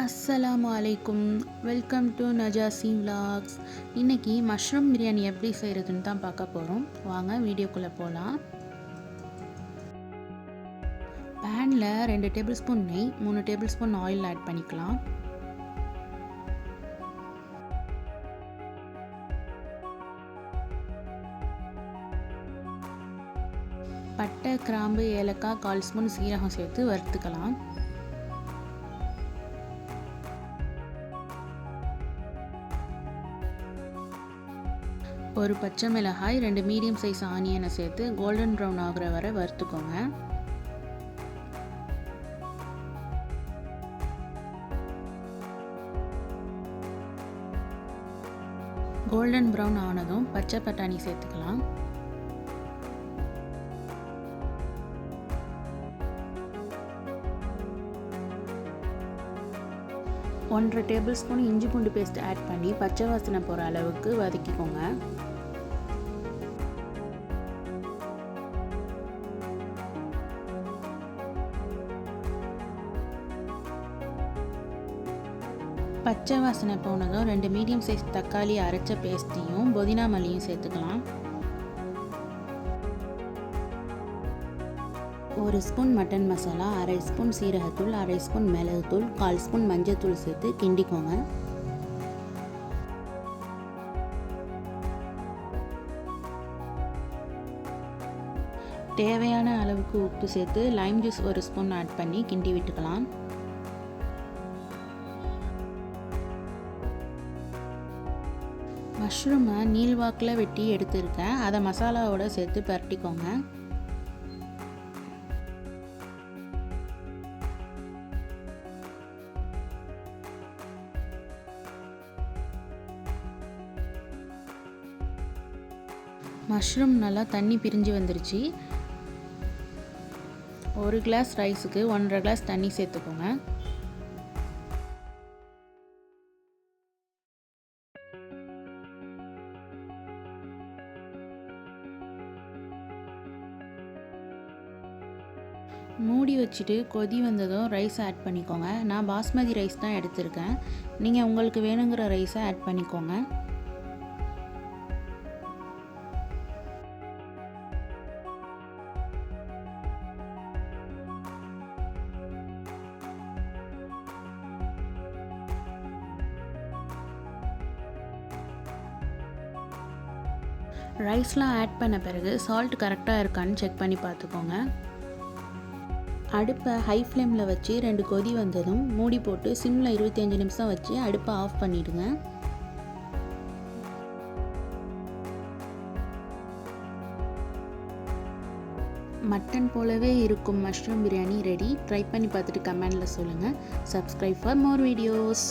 அஸ்ஸலாமு அலைக்கும். Welcome to Najashi vlogs. இன்றைக்கி மஷ்ரூம் பிரியாணி எப்படி செய்கிறதுன்னு தான் பார்க்க போகிறோம். வாங்க வீடியோக்குள்ளே போகலாம். பேனில் 2 டேபிள் ஸ்பூன் நெய், 3 டேபிள் ஸ்பூன் ஆயில் ஆட் பண்ணிக்கலாம். பட்டை, கிராம்பு, ஏலக்காய், 1/4 ஸ்பூன் சீரகம் சேர்த்து வறுத்துக்கலாம். ஒரு பச்சை மிளகாய், 2 மீடியம் சைஸ் ஆனியனை சேர்த்து கோல்டன் ப்ரௌன் ஆகிற வரை வறுத்துக்கோங்க. கோல்டன் ப்ரௌன் ஆனதும் பச்சை பட்டாணி சேர்த்துக்கலாம். ஒன்றரை டேபிள் ஸ்பூன் இஞ்சி பூண்டு பேஸ்ட் ஆட் பண்ணி பச்சை வாசனை போகிற அளவுக்கு வதக்கிக்கோங்க. பச்சை வாசனை போனதும் 2 மீடியம் சைஸ் தக்காளி அரைச்ச பேஸ்ட்டையும் புதினா மல்லியும் சேர்த்துக்கலாம். 1 ஸ்பூன் மட்டன் மசாலா, 1/2 ஸ்பூன் சீரகத்தூள், 1/2 ஸ்பூன் மிளகுத்தூள், 1/4 ஸ்பூன் மஞ்சள்தூள் சேர்த்து கிண்டிக்கோங்க. தேவையான அளவுக்கு உப்பு சேர்த்து லைம் ஜூஸ் 1 ஸ்பூன் ஆட் பண்ணி கிண்டி விட்டுக்கலாம். மஷ்ரூமை நீள்வாக்கில் வெட்டி எடுத்துருக்கேன். அதை மசாலாவோட சேர்த்து பரட்டிக்கோங்க. மஷ்ரூம் நல்லா தண்ணி பிரிஞ்சு வந்துருச்சு. 1 கிளாஸ் ரைஸுக்கு 1.5 கிளாஸ் தண்ணி சேர்த்துக்கோங்க. மூடி வச்சுட்டு கொதி வந்ததும் ரைஸ் ஆட் பண்ணிக்கோங்க. நான் பாஸ்மதி ரைஸ் தான் எடுத்திருக்கேன். நீங்கள் உங்களுக்கு வேணுங்கிற ரைஸை ஆட் பண்ணிக்கோங்க. ரைஸ்லாம் ஆட் பண்ண பிறகு சால்ட் கரெக்டாக இருக்கான்னு செக் பண்ணி பார்த்துக்கோங்க. அடுப்பை ஹை ஃப்ளேமில் வச்சு 2 கொதி வந்ததும் மூடி போட்டு சிம்மில் 25 நிமிஷம் வச்சு அடுப்பை ஆஃப் பண்ணிவிடுங்க. மட்டன் போலவே இருக்கும் மஷ்ரூம் பிரியாணி ரெடி. ட்ரை பண்ணி பார்த்துட்டு கமெண்டில் சொல்லுங்கள். Subscribe for more videos.